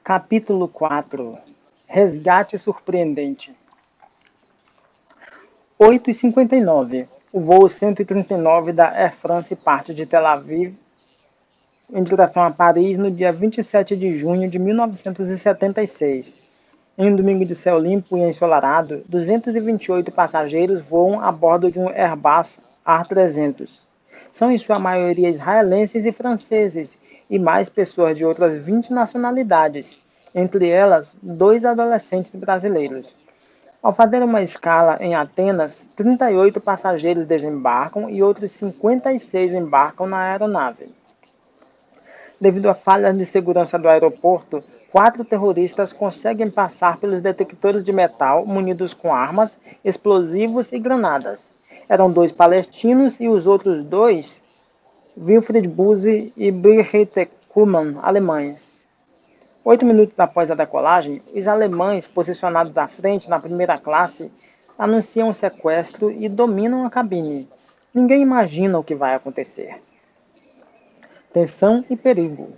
Capítulo 4. Resgate surpreendente. 8h59. O voo 139 da Air France parte de Tel Aviv em direção a Paris no dia 27 de junho de 1976. Em um domingo de céu limpo e ensolarado, 228 passageiros voam a bordo de um Airbus A300. São em sua maioria israelenses e franceses, e mais pessoas de outras 20 nacionalidades, entre elas 2 adolescentes brasileiros. Ao fazer uma escala em Atenas, 38 passageiros desembarcam e outros 56 embarcam na aeronave. Devido a falhas de segurança do aeroporto, 4 terroristas conseguem passar pelos detectores de metal munidos com armas, explosivos e granadas. Eram 2 palestinos e os outros 2, Wilfried Buzi e Brigitte Kuhlmann, alemães. 8 minutos após a decolagem, os alemães, posicionados à frente na primeira classe, anunciam o sequestro e dominam a cabine. Ninguém imagina o que vai acontecer. Tensão e perigo.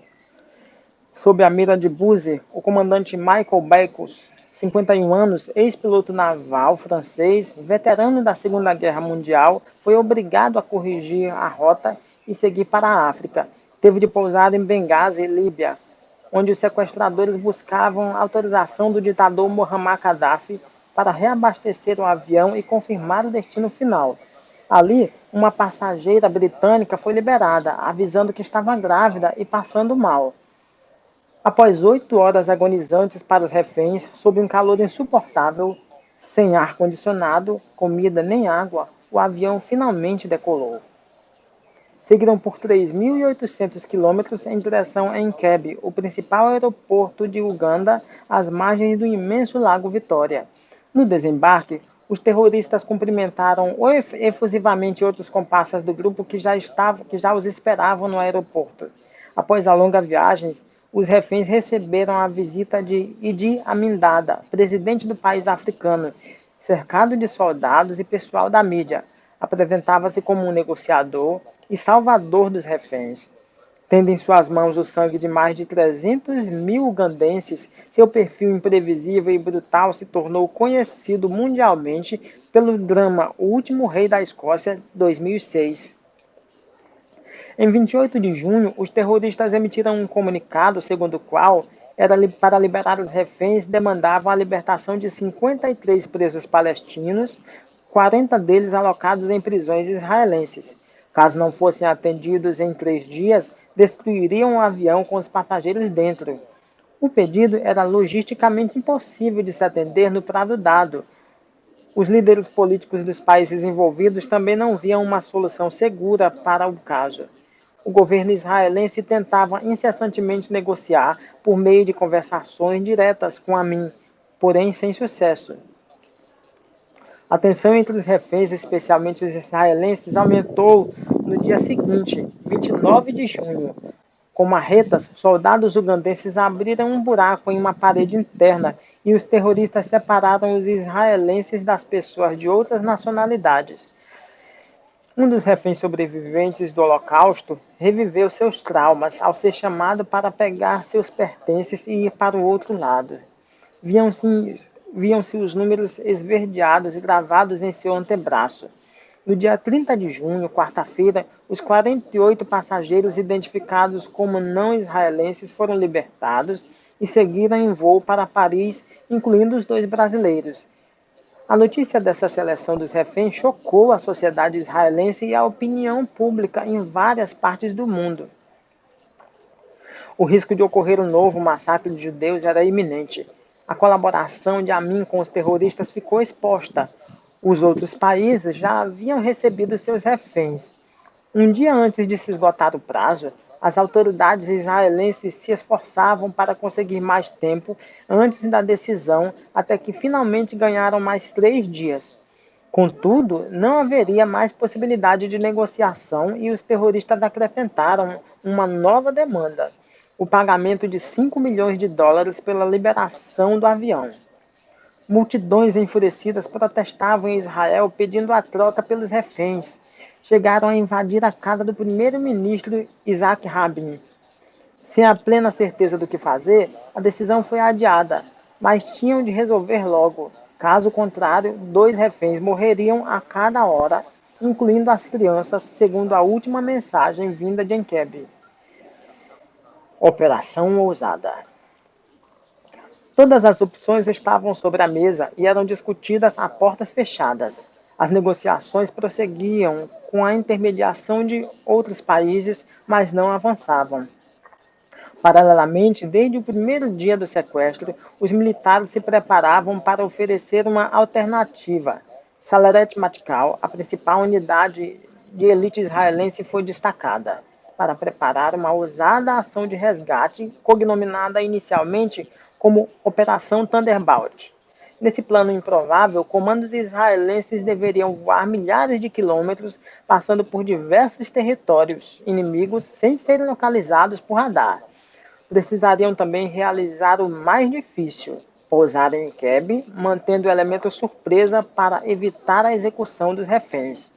Sob a mira de Buzi, o comandante Michael Backus, 51 anos, ex-piloto naval francês, veterano da Segunda Guerra Mundial, foi obrigado a corrigir a rota e seguir para a África. Teve de pousar em Benghazi, Líbia, onde os sequestradores buscavam autorização do ditador Muammar Gaddafi para reabastecer o avião e confirmar o destino final. Ali, uma passageira britânica foi liberada, avisando que estava grávida e passando mal. Após 8 horas agonizantes para os reféns, sob um calor insuportável, sem ar-condicionado, comida nem água, o avião finalmente decolou. Seguiram por 3.800 quilômetros em direção a Entebbe, o principal aeroporto de Uganda, às margens do imenso Lago Vitória. No desembarque, os terroristas cumprimentaram efusivamente outros comparsas do grupo que já os esperavam no aeroporto. Após a longa viagem, os reféns receberam a visita de Idi Amin Dada, presidente do país africano, cercado de soldados e pessoal da mídia. Apresentava-se como um negociador e salvador dos reféns. Tendo em suas mãos o sangue de mais de 300 mil ugandenses, seu perfil imprevisível e brutal se tornou conhecido mundialmente pelo drama O Último Rei da Escócia, 2006. Em 28 de junho, os terroristas emitiram um comunicado segundo o qual, para liberar os reféns, demandavam a libertação de 53 presos palestinos, 40 deles alocados em prisões israelenses. Caso não fossem atendidos em 3 dias, destruiriam o avião com os passageiros dentro. O pedido era logisticamente impossível de se atender no prazo dado. Os líderes políticos dos países envolvidos também não viam uma solução segura para o caso. O governo israelense tentava incessantemente negociar por meio de conversações diretas com Amin, porém sem sucesso. A tensão entre os reféns, especialmente os israelenses, aumentou no dia seguinte, 29 de junho. Com marretas, soldados ugandenses abriram um buraco em uma parede interna e os terroristas separaram os israelenses das pessoas de outras nacionalidades. Um dos reféns sobreviventes do Holocausto reviveu seus traumas ao ser chamado para pegar seus pertences e ir para o outro lado. Viam-se os números esverdeados e gravados em seu antebraço. No dia 30 de junho, quarta-feira, os 48 passageiros identificados como não israelenses foram libertados e seguiram em voo para Paris, incluindo os 2 brasileiros. A notícia dessa seleção dos reféns chocou a sociedade israelense e a opinião pública em várias partes do mundo. O risco de ocorrer um novo massacre de judeus era iminente. A colaboração de Amin com os terroristas ficou exposta. Os outros países já haviam recebido seus reféns. Um dia antes de se esgotar o prazo, as autoridades israelenses se esforçavam para conseguir mais tempo antes da decisão, até que finalmente ganharam mais 3 dias. Contudo, não haveria mais possibilidade de negociação e os terroristas acrescentaram uma nova demanda: o pagamento de 5 milhões de dólares pela liberação do avião. Multidões enfurecidas protestavam em Israel pedindo a troca pelos reféns. Chegaram a invadir a casa do primeiro-ministro Isaac Rabin. Sem a plena certeza do que fazer, a decisão foi adiada, mas tinham de resolver logo. Caso contrário, 2 reféns morreriam a cada hora, incluindo as crianças, segundo a última mensagem vinda de Entebbe. Operação ousada. Todas as opções estavam sobre a mesa e eram discutidas a portas fechadas. As negociações prosseguiam com a intermediação de outros países, mas não avançavam. Paralelamente, desde o primeiro dia do sequestro, os militares se preparavam para oferecer uma alternativa. Saleret Matkal, a principal unidade de elite israelense, foi destacada para preparar uma ousada ação de resgate, cognominada inicialmente como Operação Thunderbolt. Nesse plano improvável, comandos israelenses deveriam voar milhares de quilômetros, passando por diversos territórios inimigos sem serem localizados por radar. Precisariam também realizar o mais difícil, pousar em Entebbe, mantendo o elemento surpresa para evitar a execução dos reféns.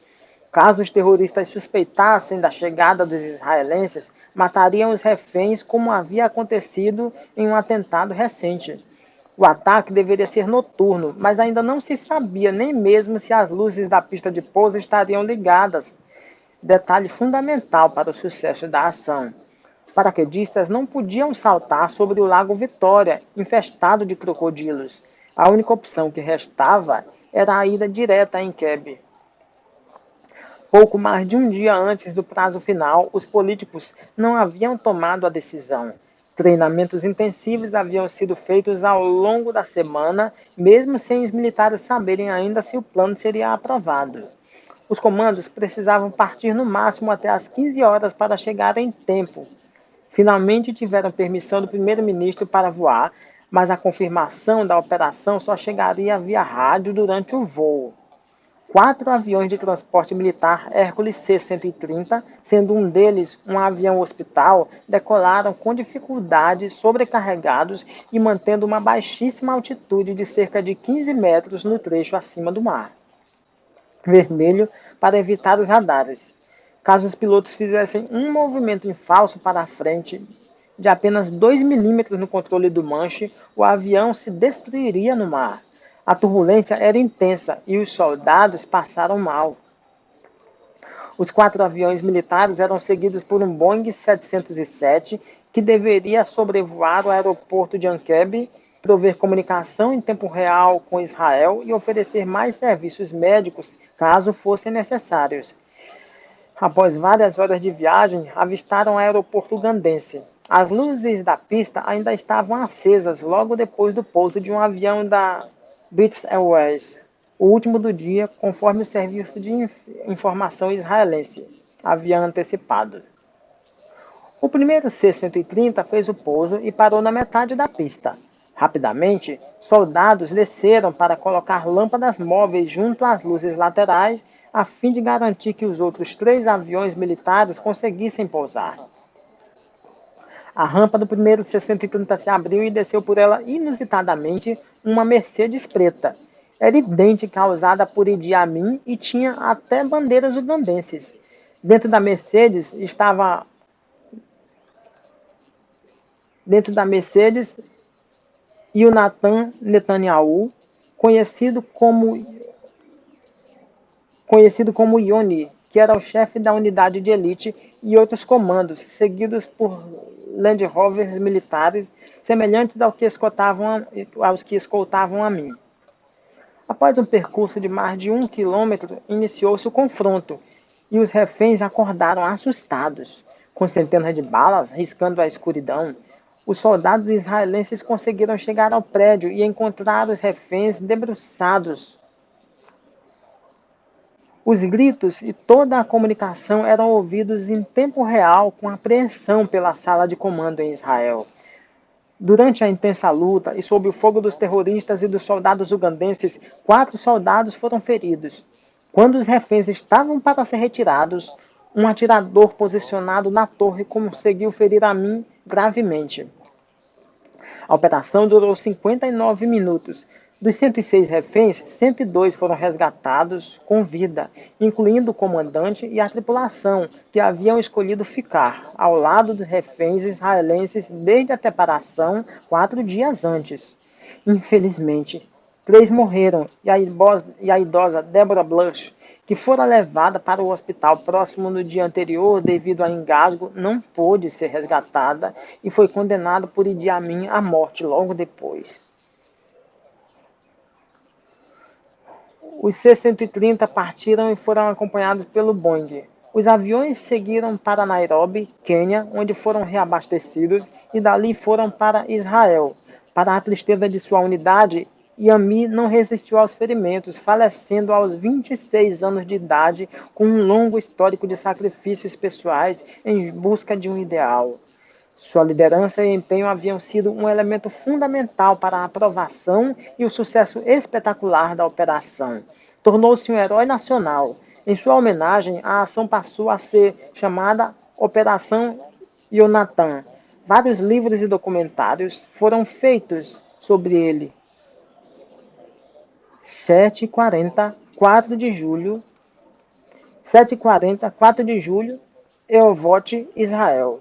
Caso os terroristas suspeitassem da chegada dos israelenses, matariam os reféns como havia acontecido em um atentado recente. O ataque deveria ser noturno, mas ainda não se sabia nem mesmo se as luzes da pista de pouso estariam ligadas. Detalhe fundamental para o sucesso da ação. Paraquedistas não podiam saltar sobre o Lago Vitória, infestado de crocodilos. A única opção que restava era a ida direta a Entebbe. Pouco mais de um dia antes do prazo final, os políticos não haviam tomado a decisão. Treinamentos intensivos haviam sido feitos ao longo da semana, mesmo sem os militares saberem ainda se o plano seria aprovado. Os comandos precisavam partir no máximo até às 15 horas para chegar em tempo. Finalmente tiveram permissão do primeiro-ministro para voar, mas a confirmação da operação só chegaria via rádio durante o voo. 4 aviões de transporte militar Hércules C-130, sendo um deles um avião hospital, decolaram com dificuldade, sobrecarregados e mantendo uma baixíssima altitude de cerca de 15 metros no trecho acima do mar vermelho para evitar os radares. Caso os pilotos fizessem um movimento em falso para a frente de apenas 2 milímetros no controle do manche, o avião se destruiria no mar. A turbulência era intensa e os soldados passaram mal. Os 4 aviões militares eram seguidos por um Boeing 707 que deveria sobrevoar o aeroporto de Entebbe, prover comunicação em tempo real com Israel e oferecer mais serviços médicos caso fossem necessários. Após várias horas de viagem, avistaram o aeroporto ugandense. As luzes da pista ainda estavam acesas logo depois do pouso de um avião da British Airways, o último do dia, conforme o serviço de informação israelense havia antecipado. O primeiro C-130 fez o pouso e parou na metade da pista. Rapidamente, soldados desceram para colocar lâmpadas móveis junto às luzes laterais, a fim de garantir que os outros 3 aviões militares conseguissem pousar. A rampa do primeiro C-130 se abriu e desceu por ela inusitadamente uma Mercedes preta. Era idêntica à usada por Idi Amin e tinha até bandeiras ugandenses. Dentro da Mercedes Yonatan Netanyahu, conhecido como Yoni, que era o chefe da unidade de elite, e outros comandos, seguidos por Land Rovers militares semelhantes aos que escoltavam a mim. Após um percurso de mais de 1 quilômetro, iniciou-se o confronto, e os reféns acordaram assustados. Com centenas de balas riscando a escuridão, os soldados israelenses conseguiram chegar ao prédio e encontrar os reféns debruçados. Os gritos e toda a comunicação eram ouvidos em tempo real com apreensão pela sala de comando em Israel. Durante a intensa luta e sob o fogo dos terroristas e dos soldados ugandenses, 4 soldados foram feridos. Quando os reféns estavam para ser retirados, um atirador posicionado na torre conseguiu ferir a mim gravemente. A operação durou 59 minutos. Dos 106 reféns, 102 foram resgatados com vida, incluindo o comandante e a tripulação, que haviam escolhido ficar ao lado dos reféns israelenses desde a separação 4 dias antes. Infelizmente, 3 morreram e a idosa Deborah Blush, que fora levada para o hospital próximo no dia anterior devido a engasgo, não pôde ser resgatada e foi condenada por Idi Amin à morte logo depois. Os C-130 partiram e foram acompanhados pelo Boeing. Os aviões seguiram para Nairobi, Quênia, onde foram reabastecidos e dali foram para Israel. Para a tristeza de sua unidade, Yami não resistiu aos ferimentos, falecendo aos 26 anos de idade, com um longo histórico de sacrifícios pessoais em busca de um ideal. Sua liderança e empenho haviam sido um elemento fundamental para a aprovação e o sucesso espetacular da operação. Tornou-se um herói nacional. Em sua homenagem, a ação passou a ser chamada Operação Yonatan. Vários livros e documentários foram feitos sobre ele. 7h40, 4 de julho, 7h40, 4 de julho, Eovot, Israel.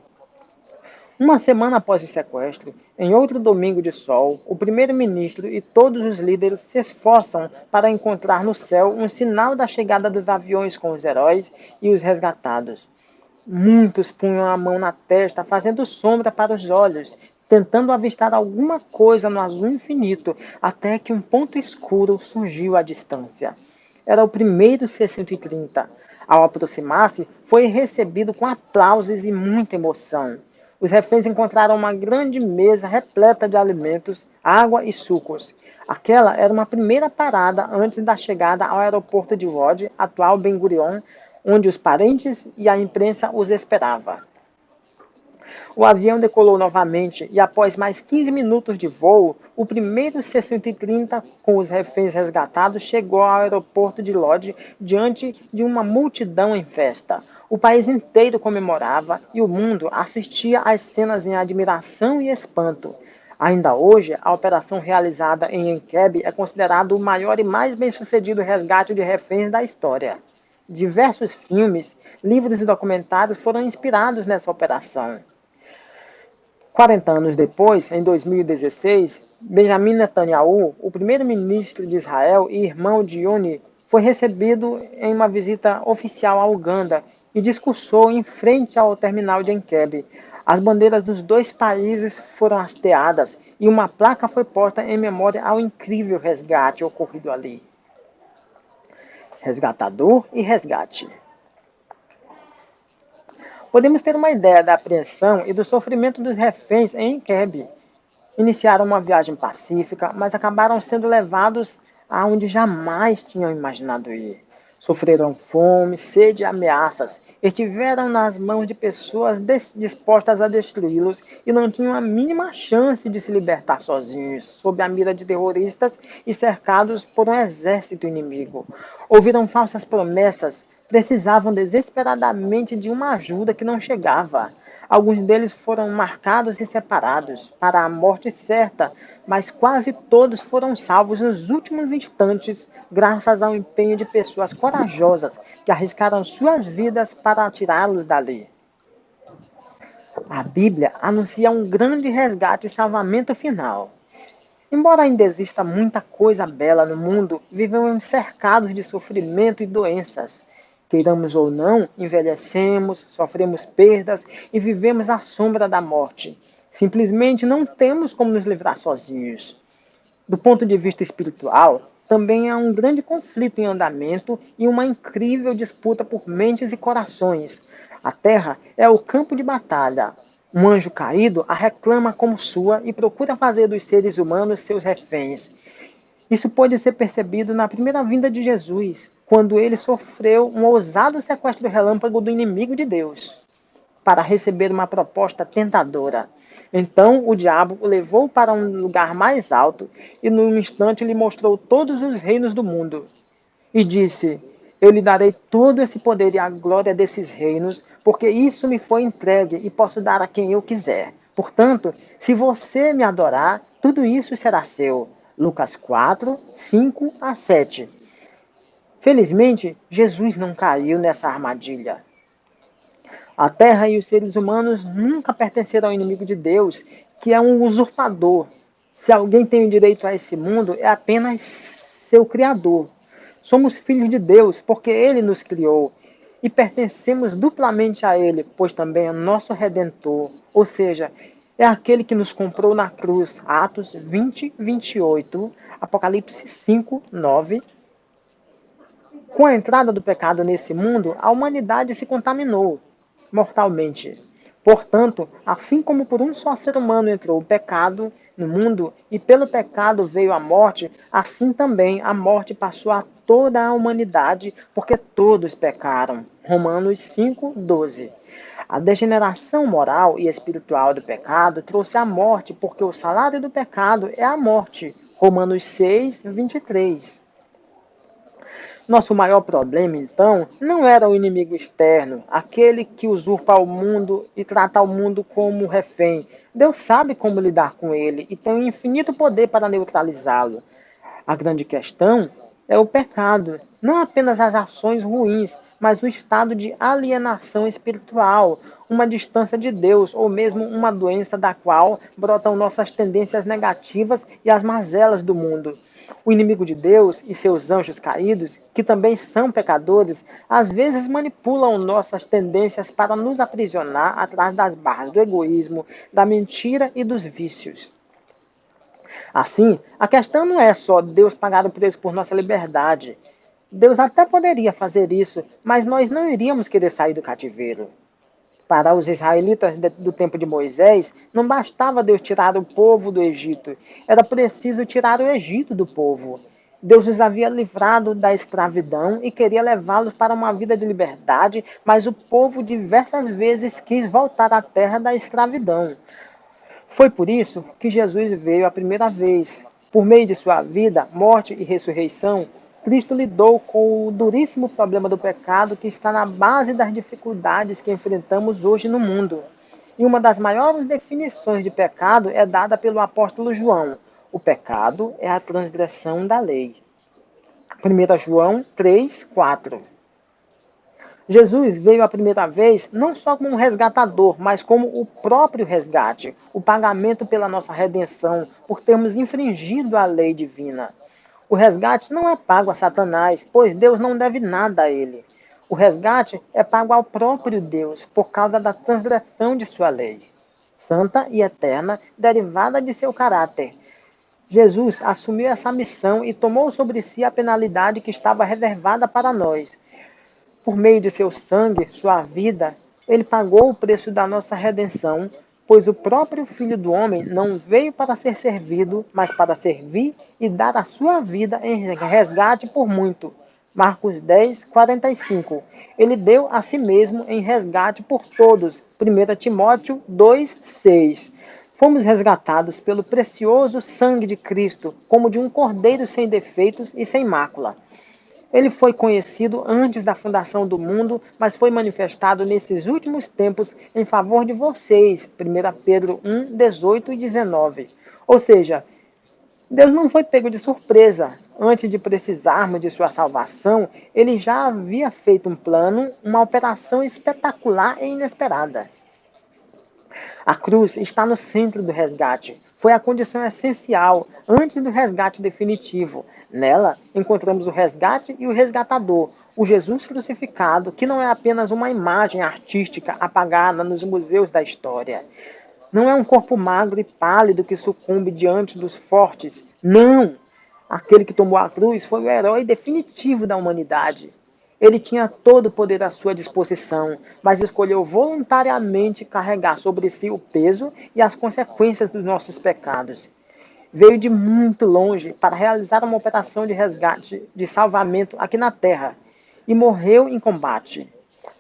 Uma semana após o sequestro, em outro domingo de sol, o primeiro-ministro e todos os líderes se esforçam para encontrar no céu um sinal da chegada dos aviões com os heróis e os resgatados. Muitos punham a mão na testa, fazendo sombra para os olhos, tentando avistar alguma coisa no azul infinito, até que um ponto escuro surgiu à distância. Era o primeiro C-130. Ao aproximar-se, foi recebido com aplausos e muita emoção. Os reféns encontraram uma grande mesa repleta de alimentos, água e sucos. Aquela era uma primeira parada antes da chegada ao aeroporto de Lod, atual Ben Gurion, onde os parentes e a imprensa os esperavam. O avião decolou novamente e, após mais 15 minutos de voo, o primeiro C-130 com os reféns resgatados chegou ao aeroporto de Lod diante de uma multidão em festa. O país inteiro comemorava e o mundo assistia às cenas em admiração e espanto. Ainda hoje, a operação realizada em Entebbe é considerada o maior e mais bem-sucedido resgate de reféns da história. Diversos filmes, livros e documentários foram inspirados nessa operação. 40 anos depois, em 2016, Benjamin Netanyahu, o primeiro-ministro de Israel e irmão de Yoni, foi recebido em uma visita oficial à Uganda e discursou em frente ao terminal de Entebbe. As bandeiras dos dois países foram hasteadas e uma placa foi posta em memória ao incrível resgate ocorrido ali. Resgatador e resgate. Podemos ter uma ideia da apreensão e do sofrimento dos reféns em Entebbe. Iniciaram uma viagem pacífica, mas acabaram sendo levados aonde jamais tinham imaginado ir. Sofreram fome, sede e ameaças. Estiveram nas mãos de pessoas dispostas a destruí-los e não tinham a mínima chance de se libertar sozinhos, sob a mira de terroristas e cercados por um exército inimigo. Ouviram falsas promessas, precisavam desesperadamente de uma ajuda que não chegava. Alguns deles foram marcados e separados para a morte certa, mas quase todos foram salvos nos últimos instantes, graças ao empenho de pessoas corajosas que arriscaram suas vidas para tirá-los dali. A Bíblia anuncia um grande resgate e salvamento final. Embora ainda exista muita coisa bela no mundo, vivemos cercados de sofrimento e doenças. Queiramos ou não, envelhecemos, sofremos perdas e vivemos à sombra da morte. Simplesmente não temos como nos livrar sozinhos. Do ponto de vista espiritual, também há um grande conflito em andamento e uma incrível disputa por mentes e corações. A Terra é o campo de batalha. Um anjo caído a reclama como sua e procura fazer dos seres humanos seus reféns. Isso pode ser percebido na primeira vinda de Jesus, quando ele sofreu um ousado sequestro relâmpago do inimigo de Deus, para receber uma proposta tentadora. Então o diabo o levou para um lugar mais alto e num instante lhe mostrou todos os reinos do mundo. E disse: eu lhe darei todo esse poder e a glória desses reinos, porque isso me foi entregue e posso dar a quem eu quiser. Portanto, se você me adorar, tudo isso será seu. Lucas 4, 5 a 7. Felizmente, Jesus não caiu nessa armadilha. A terra e os seres humanos nunca pertenceram ao inimigo de Deus, que é um usurpador. Se alguém tem o direito a esse mundo, é apenas seu Criador. Somos filhos de Deus, porque Ele nos criou. E pertencemos duplamente a Ele, pois também é nosso Redentor. Ou seja, é aquele que nos comprou na cruz. Atos 20, 28, Apocalipse 5, 9. Com a entrada do pecado nesse mundo, a humanidade se contaminou mortalmente. Portanto, assim como por um só ser humano entrou o pecado no mundo e pelo pecado veio a morte, assim também a morte passou a toda a humanidade, porque todos pecaram. Romanos 5:12. A degeneração moral e espiritual do pecado trouxe a morte, porque o salário do pecado é a morte. Romanos 6:23. Nosso maior problema, então, não era o inimigo externo, aquele que usurpa o mundo e trata o mundo como refém. Deus sabe como lidar com ele e tem um infinito poder para neutralizá-lo. A grande questão é o pecado, não apenas as ações ruins, mas o estado de alienação espiritual, uma distância de Deus ou mesmo uma doença da qual brotam nossas tendências negativas e as mazelas do mundo. O inimigo de Deus e seus anjos caídos, que também são pecadores, às vezes manipulam nossas tendências para nos aprisionar atrás das barras do egoísmo, da mentira e dos vícios. Assim, a questão não é só Deus pagar o preço por nossa liberdade. Deus até poderia fazer isso, mas nós não iríamos querer sair do cativeiro. Para os israelitas do tempo de Moisés, não bastava Deus tirar o povo do Egito, era preciso tirar o Egito do povo. Deus os havia livrado da escravidão e queria levá-los para uma vida de liberdade, mas o povo diversas vezes quis voltar à terra da escravidão. Foi por isso que Jesus veio a primeira vez. Por meio de sua vida, morte e ressurreição, Cristo lidou com o duríssimo problema do pecado que está na base das dificuldades que enfrentamos hoje no mundo. E uma das maiores definições de pecado é dada pelo apóstolo João. O pecado é a transgressão da lei. 1 João 3, 4. Jesus veio a primeira vez não só como um resgatador, mas como o próprio resgate, o pagamento pela nossa redenção, por termos infringido a lei divina. O resgate não é pago a Satanás, pois Deus não deve nada a ele. O resgate é pago ao próprio Deus, por causa da transgressão de sua lei, santa e eterna, derivada de seu caráter. Jesus assumiu essa missão e tomou sobre si a penalidade que estava reservada para nós. Por meio de seu sangue, sua vida, ele pagou o preço da nossa redenção, pois o próprio Filho do Homem não veio para ser servido, mas para servir e dar a sua vida em resgate por muito. Marcos 10, 45. Ele deu a si mesmo em resgate por todos. 1 Timóteo 2, 6. Fomos resgatados pelo precioso sangue de Cristo, como de um cordeiro sem defeitos e sem mácula. Ele foi conhecido antes da fundação do mundo, mas foi manifestado nesses últimos tempos em favor de vocês. 1 Pedro 1, 18 e 19. Ou seja, Deus não foi pego de surpresa. Antes de precisarmos de sua salvação, ele já havia feito um plano, uma operação espetacular e inesperada. A cruz está no centro do resgate. Foi a condição essencial antes do resgate definitivo. Nela, encontramos o resgate e o resgatador, o Jesus crucificado, que não é apenas uma imagem artística apagada nos museus da história. Não é um corpo magro e pálido que sucumbe diante dos fortes. Não! Aquele que tomou a cruz foi o herói definitivo da humanidade. Ele tinha todo o poder à sua disposição, mas escolheu voluntariamente carregar sobre si o peso e as consequências dos nossos pecados. Veio de muito longe para realizar uma operação de resgate, de salvamento aqui na terra, e morreu em combate.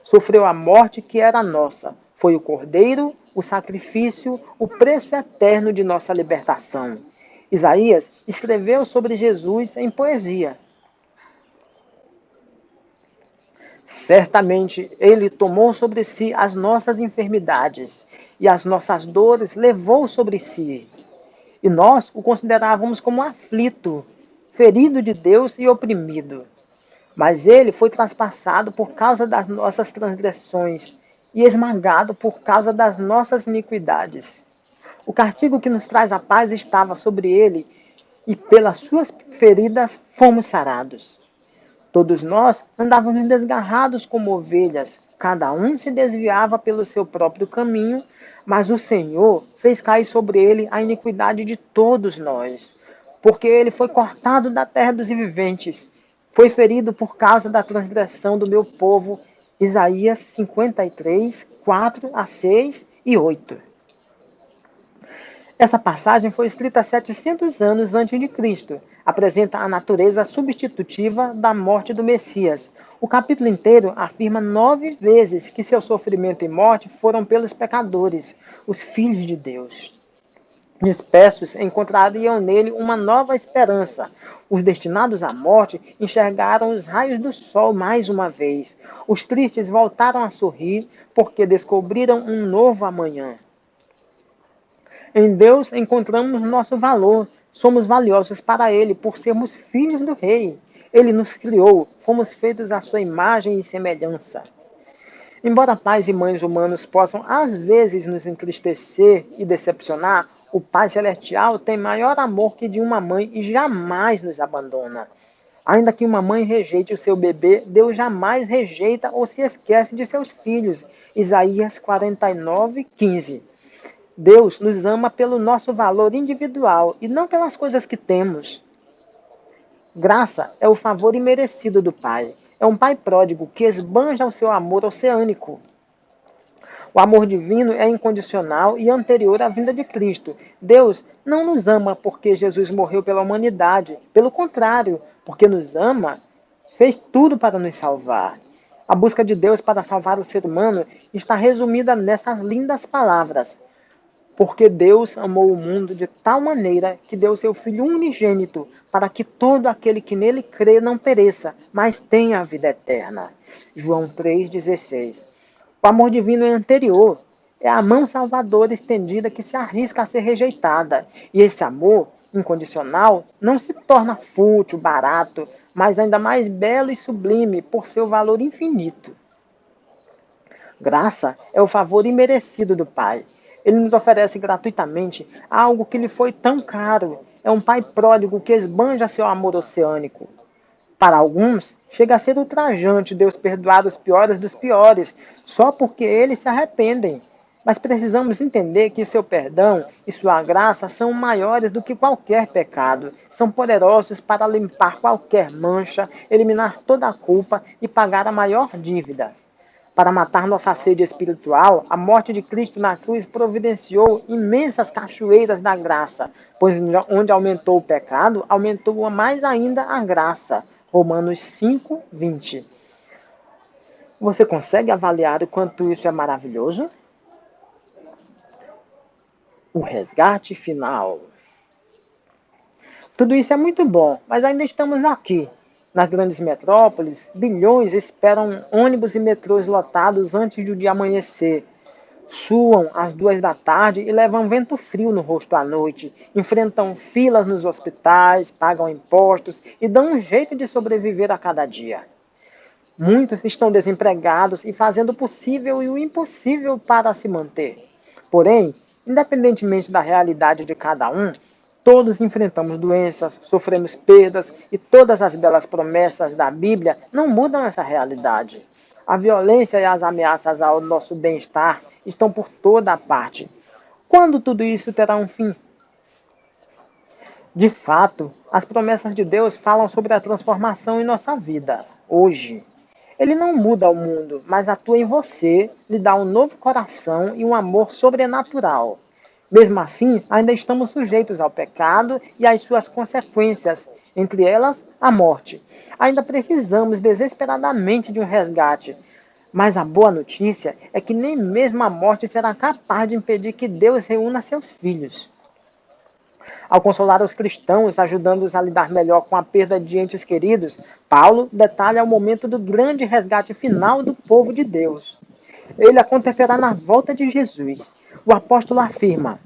Sofreu a morte que era nossa. Foi o cordeiro, o sacrifício, o preço eterno de nossa libertação. Isaías escreveu sobre Jesus em poesia. Certamente ele tomou sobre si as nossas enfermidades e as nossas dores levou sobre si. e nós o considerávamos como aflito, ferido de Deus e oprimido. Mas ele foi traspassado por causa das nossas transgressões e esmagado por causa das nossas iniquidades. O castigo que nos traz a paz estava sobre ele, e pelas suas feridas fomos sarados. Todos nós andávamos desgarrados como ovelhas, cada um se desviava pelo seu próprio caminho, mas o Senhor fez cair sobre ele a iniquidade de todos nós, porque ele foi cortado da terra dos viventes, foi ferido por causa da transgressão do meu povo. Isaías 53, 4-6 e 8. Essa passagem foi escrita 700 anos antes de Cristo. Apresenta a natureza substitutiva da morte do Messias. O capítulo inteiro afirma 9 vezes que seu sofrimento e morte foram pelos pecadores, os filhos de Deus. Dispersos encontrariam nele uma nova esperança. Os destinados à morte enxergaram os raios do sol mais uma vez. Os tristes voltaram a sorrir porque descobriram um novo amanhã. Em Deus encontramos nosso valor. Somos valiosos para Ele por sermos filhos do Rei. Ele nos criou, fomos feitos à sua imagem e semelhança. Embora pais e mães humanos possam às vezes nos entristecer e decepcionar, o Pai Celestial tem maior amor que de uma mãe e jamais nos abandona. Ainda que uma mãe rejeite o seu bebê, Deus jamais rejeita ou se esquece de seus filhos. Isaías 49, 15. Deus nos ama pelo nosso valor individual e não pelas coisas que temos. Graça é o favor imerecido do Pai. É um Pai pródigo que esbanja o seu amor oceânico. O amor divino é incondicional e anterior à vinda de Cristo. Deus não nos ama porque Jesus morreu pela humanidade. Pelo contrário, porque nos ama, fez tudo para nos salvar. A busca de Deus para salvar o ser humano está resumida nessas lindas palavras. Porque Deus amou o mundo de tal maneira que deu seu Filho unigênito, para que todo aquele que nele crê não pereça, mas tenha a vida eterna. João 3,16. O amor divino é anterior. É a mão salvadora estendida que se arrisca a ser rejeitada. E esse amor incondicional não se torna fútil, barato, mas ainda mais belo e sublime por seu valor infinito. Graça é o favor imerecido do Pai. Ele nos oferece gratuitamente algo que lhe foi tão caro. É um pai pródigo que esbanja seu amor oceânico. Para alguns, chega a ser ultrajante Deus perdoar os piores dos piores, só porque eles se arrependem. Mas precisamos entender que seu perdão e sua graça são maiores do que qualquer pecado. São poderosos para limpar qualquer mancha, eliminar toda a culpa e pagar a maior dívida. Para matar nossa sede espiritual, a morte de Cristo na cruz providenciou imensas cachoeiras da graça, pois onde aumentou o pecado, aumentou mais ainda a graça. Romanos 5, 20. Você consegue avaliar o quanto isso é maravilhoso? O resgate final. Tudo isso é muito bom, mas ainda estamos aqui. Nas grandes metrópoles, bilhões esperam ônibus e metrôs lotados antes do dia amanhecer. Suam às 2 da tarde e levam vento frio no rosto à noite. Enfrentam filas nos hospitais, pagam impostos e dão um jeito de sobreviver a cada dia. Muitos estão desempregados e fazendo o possível e o impossível para se manter. Porém, independentemente da realidade de cada um, todos enfrentamos doenças, sofremos perdas e todas as belas promessas da Bíblia não mudam essa realidade. A violência e as ameaças ao nosso bem-estar estão por toda a parte. Quando tudo isso terá um fim? De fato, as promessas de Deus falam sobre a transformação em nossa vida, hoje. Ele não muda o mundo, mas atua em você, lhe dá um novo coração e um amor sobrenatural. Mesmo assim, ainda estamos sujeitos ao pecado e às suas consequências, entre elas a morte. Ainda precisamos desesperadamente de um resgate. Mas a boa notícia é que nem mesmo a morte será capaz de impedir que Deus reúna seus filhos. Ao consolar os cristãos, ajudando-os a lidar melhor com a perda de entes queridos, Paulo detalha o momento do grande resgate final do povo de Deus. Ele acontecerá na volta de Jesus. O apóstolo afirma: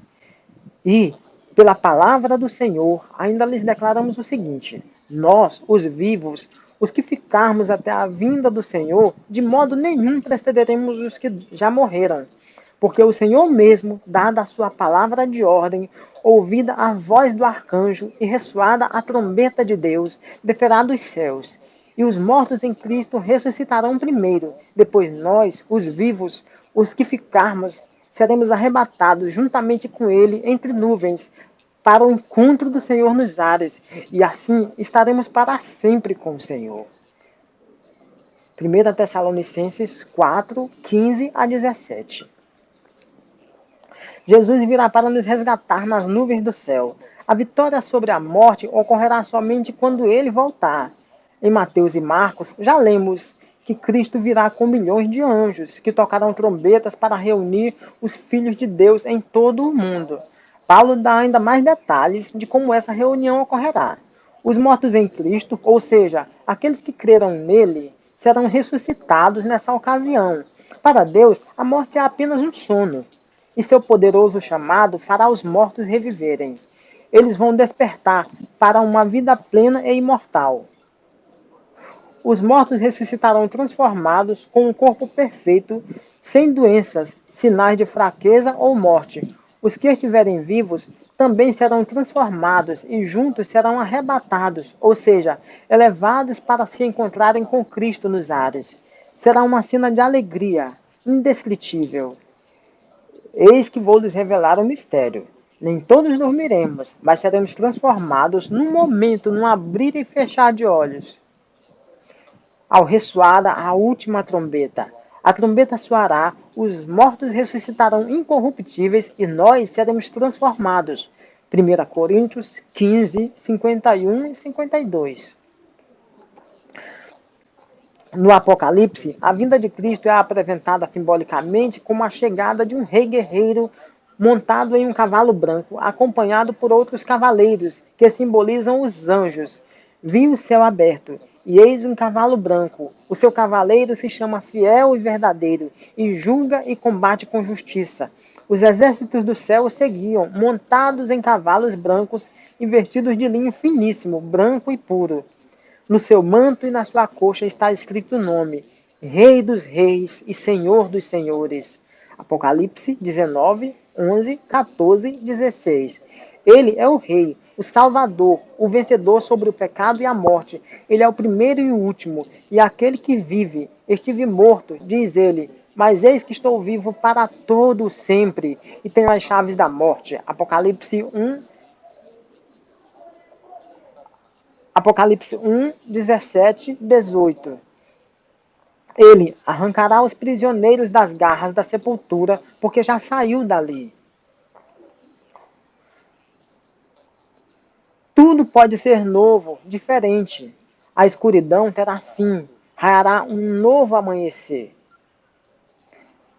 E Pela palavra do Senhor, ainda lhes declaramos o seguinte: nós, os vivos, os que ficarmos até a vinda do Senhor, de modo nenhum precederemos os que já morreram. Porque o Senhor mesmo, dada a sua palavra de ordem, ouvida a voz do arcanjo e ressoada a trombeta de Deus, descerá dos céus. E os mortos em Cristo ressuscitarão primeiro. Depois nós, os vivos, os que ficarmos, seremos arrebatados juntamente com ele entre nuvens, para o encontro do Senhor nos ares, e assim estaremos para sempre com o Senhor. 1 Tessalonicenses 4, 15 a 17. Jesus virá para nos resgatar nas nuvens do céu. A vitória sobre a morte ocorrerá somente quando ele voltar. Em Mateus e Marcos, já lemos que Cristo virá com milhões de anjos, que tocarão trombetas para reunir os filhos de Deus em todo o mundo. Paulo dá ainda mais detalhes de como essa reunião ocorrerá. Os mortos em Cristo, ou seja, aqueles que creram nele, serão ressuscitados nessa ocasião. Para Deus, a morte é apenas um sono, e seu poderoso chamado fará os mortos reviverem. Eles vão despertar para uma vida plena e imortal. Os mortos ressuscitarão transformados com um corpo perfeito, sem doenças, sinais de fraqueza ou morte. Os que estiverem vivos também serão transformados e juntos serão arrebatados, ou seja, elevados para se encontrarem com Cristo nos ares. Será uma cena de alegria indescritível. Eis que vou lhes revelar um mistério. Nem todos dormiremos, mas seremos transformados num momento, num abrir e fechar de olhos. Ao ressoar a última trombeta, a trombeta soará, os mortos ressuscitarão incorruptíveis e nós seremos transformados. 1 Coríntios 15, 51 e 52. No Apocalipse, a vinda de Cristo é apresentada simbolicamente como a chegada de um rei guerreiro montado em um cavalo branco, acompanhado por outros cavaleiros, que simbolizam os anjos. Vi o céu aberto, e eis um cavalo branco. O seu cavaleiro se chama Fiel e Verdadeiro, e julga e combate com justiça. Os exércitos do céu o seguiam, montados em cavalos brancos e vestidos de linho finíssimo, branco e puro. No seu manto e na sua coxa está escrito o nome: Rei dos Reis e Senhor dos Senhores. Apocalipse 19, 11, 14, 16. Ele é o Rei, o Salvador, o vencedor sobre o pecado e a morte. Ele é o primeiro e o último, e aquele que vive. Estive morto, diz ele, mas eis que estou vivo para todo sempre, e tenho as chaves da morte. Apocalipse 1, 17, 18. Ele arrancará os prisioneiros das garras da sepultura, porque já saiu dali. Tudo pode ser novo, diferente. A escuridão terá fim, raiará um novo amanhecer.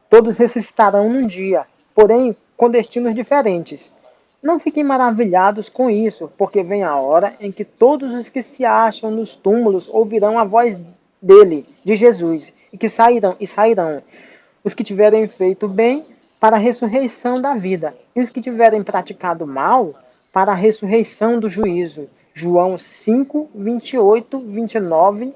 Todos ressuscitarão num dia, porém com destinos diferentes. Não fiquem maravilhados com isso, porque vem a hora em que todos os que se acham nos túmulos ouvirão a voz dele, de Jesus, e sairão. Os que tiverem feito bem, para a ressurreição da vida, e os que tiverem praticado mal, para a ressurreição do juízo. João 5, 28, 29.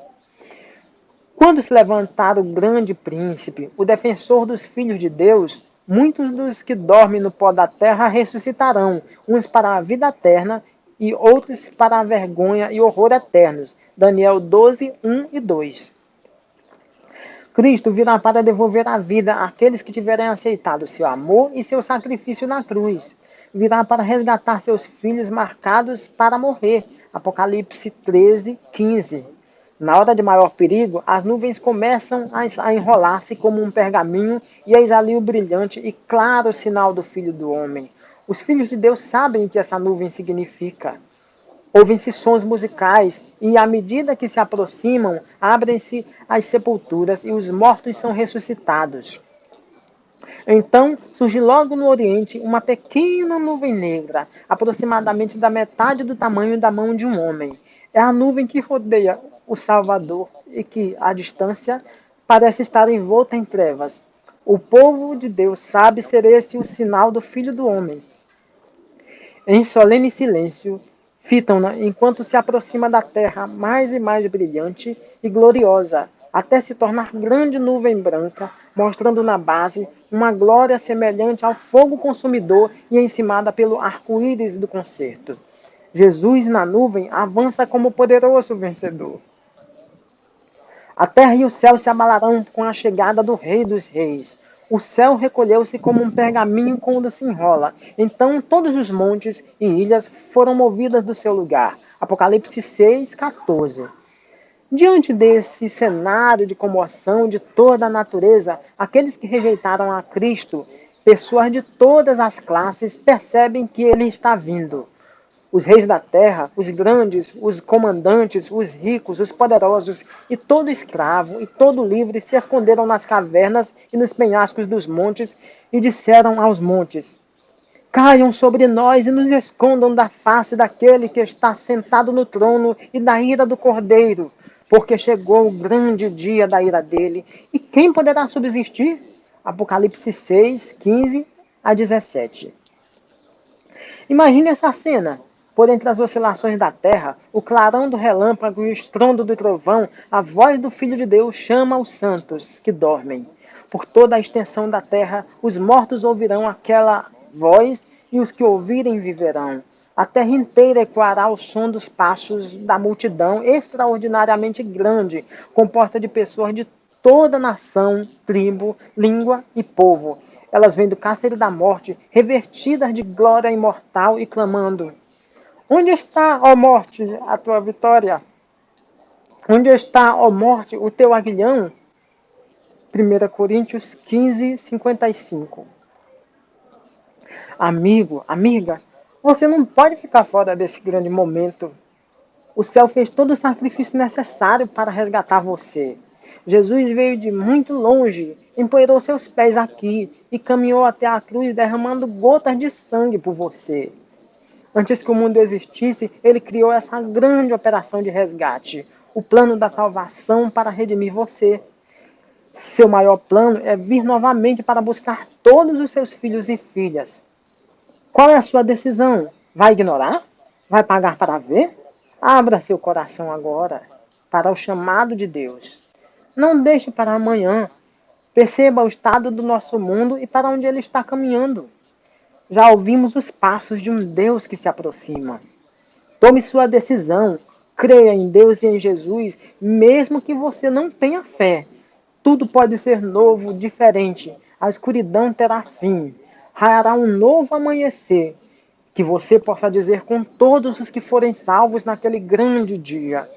Quando se levantar o grande príncipe, o defensor dos filhos de Deus, muitos dos que dormem no pó da terra ressuscitarão, uns para a vida eterna e outros para a vergonha e horror eternos. Daniel 12, 1 e 2. Cristo virá para devolver a vida àqueles que tiverem aceitado seu amor e seu sacrifício na cruz. Virá para resgatar seus filhos marcados para morrer. Apocalipse 13, 15. Na hora de maior perigo, as nuvens começam a enrolar-se como um pergaminho e eis ali o brilhante e claro sinal do Filho do Homem. Os filhos de Deus sabem o que essa nuvem significa. Ouvem-se sons musicais e, à medida que se aproximam, abrem-se as sepulturas e os mortos são ressuscitados. Então, surge logo no oriente uma pequena nuvem negra, aproximadamente da metade do tamanho da mão de um homem. É a nuvem que rodeia o Salvador e que, à distância, parece estar envolta em trevas. O povo de Deus sabe ser esse o sinal do Filho do Homem. Em solene silêncio, fitam-na enquanto se aproxima da terra mais e mais brilhante e gloriosa, até se tornar grande nuvem branca, mostrando na base uma glória semelhante ao fogo consumidor e encimada pelo arco-íris do concerto. Jesus na nuvem avança como poderoso vencedor. A terra e o céu se abalarão com a chegada do Rei dos Reis. O céu recolheu-se como um pergaminho quando se enrola. Então todos os montes e ilhas foram movidas do seu lugar. Apocalipse 6:14. Diante desse cenário de comoção de toda a natureza, aqueles que rejeitaram a Cristo, pessoas de todas as classes, percebem que ele está vindo. Os reis da terra, os grandes, os comandantes, os ricos, os poderosos, e todo escravo e todo livre se esconderam nas cavernas e nos penhascos dos montes e disseram aos montes: caiam sobre nós e nos escondam da face daquele que está sentado no trono e da ira do Cordeiro, porque chegou o grande dia da ira dele. E quem poderá subsistir? Apocalipse 6:15-17. Imagine essa cena. Por entre as oscilações da terra, o clarão do relâmpago e o estrondo do trovão, a voz do Filho de Deus chama os santos que dormem. Por toda a extensão da terra, os mortos ouvirão aquela voz e os que ouvirem viverão. A terra inteira ecoará o som dos passos da multidão extraordinariamente grande, composta de pessoas de toda nação, tribo, língua e povo. Elas vêm do cárcere da morte, revestidas de glória imortal e clamando: onde está, ó morte, a tua vitória? Onde está, ó morte, o teu aguilhão? 1 Coríntios 15:55. Amigo, amiga, você não pode ficar fora desse grande momento. O céu fez todo o sacrifício necessário para resgatar você. Jesus veio de muito longe, empoeirou seus pés aqui e caminhou até a cruz derramando gotas de sangue por você. Antes que o mundo existisse, ele criou essa grande operação de resgate, o plano da salvação para redimir você. Seu maior plano é vir novamente para buscar todos os seus filhos e filhas. Qual é a sua decisão? Vai ignorar? Vai pagar para ver? Abra seu coração agora para o chamado de Deus. Não deixe para amanhã. Perceba o estado do nosso mundo e para onde ele está caminhando. Já ouvimos os passos de um Deus que se aproxima. Tome sua decisão. Creia em Deus e em Jesus, mesmo que você não tenha fé. Tudo pode ser novo, diferente. A escuridão terá fim. Raiará um novo amanhecer. Que você possa dizer com todos os que forem salvos naquele grande dia: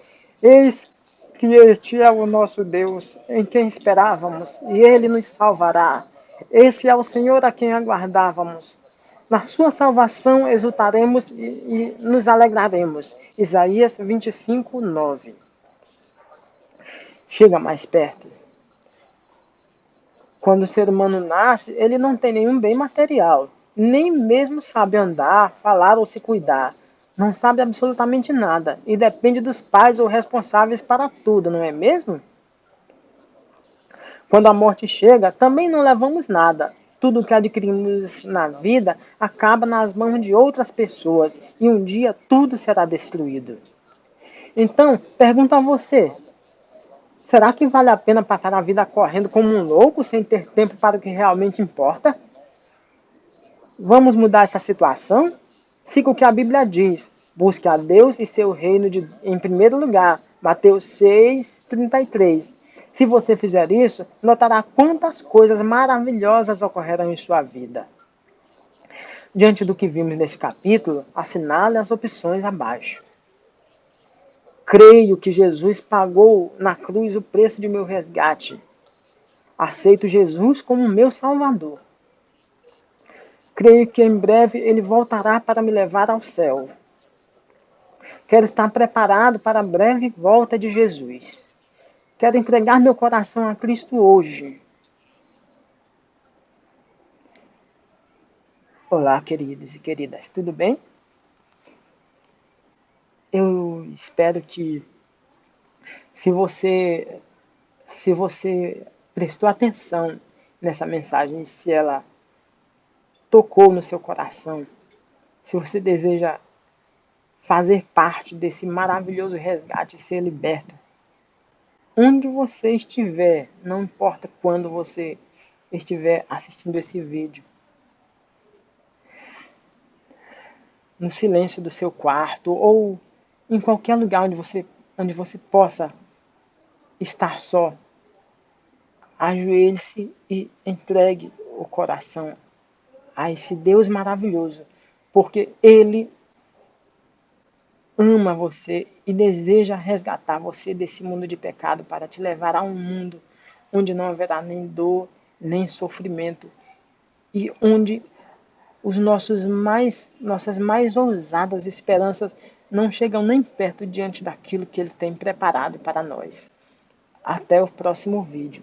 eis que este é o nosso Deus, em quem esperávamos, e ele nos salvará. Esse é o Senhor a quem aguardávamos. Na sua salvação exultaremos e nos alegraremos. Isaías 25:9. Chega mais perto. Quando o ser humano nasce, ele não tem nenhum bem material. Nem mesmo sabe andar, falar ou se cuidar. Não sabe absolutamente nada. E depende dos pais ou responsáveis para tudo, não é mesmo? Quando a morte chega, também não levamos nada. Tudo o que adquirimos na vida acaba nas mãos de outras pessoas. E um dia tudo será destruído. Então, pergunto a você: será que vale a pena passar a vida correndo como um louco sem ter tempo para o que realmente importa? Vamos mudar essa situação? Siga o que a Bíblia diz. Busque a Deus e seu reino em primeiro lugar. Mateus 6:33. Se você fizer isso, notará quantas coisas maravilhosas ocorrerão em sua vida. Diante do que vimos nesse capítulo, assinale as opções abaixo. Creio que Jesus pagou na cruz o preço de meu resgate. Aceito Jesus como meu Salvador. Creio que em breve ele voltará para me levar ao céu. Quero estar preparado para a breve volta de Jesus. Quero entregar meu coração a Cristo hoje. Olá, queridos e queridas, tudo bem? Eu espero que, se você prestou atenção nessa mensagem, se ela tocou no seu coração, se você deseja fazer parte desse maravilhoso resgate e ser liberto, onde você estiver, não importa quando você estiver assistindo esse vídeo, no silêncio do seu quarto ou em qualquer lugar onde você possa estar só, ajoelhe-se e entregue o coração a esse Deus maravilhoso, porque Ele ama você e deseja resgatar você desse mundo de pecado para te levar a um mundo onde não haverá nem dor, nem sofrimento e onde nossas mais ousadas esperanças não chegam nem perto diante daquilo que Ele tem preparado para nós. Até o próximo vídeo.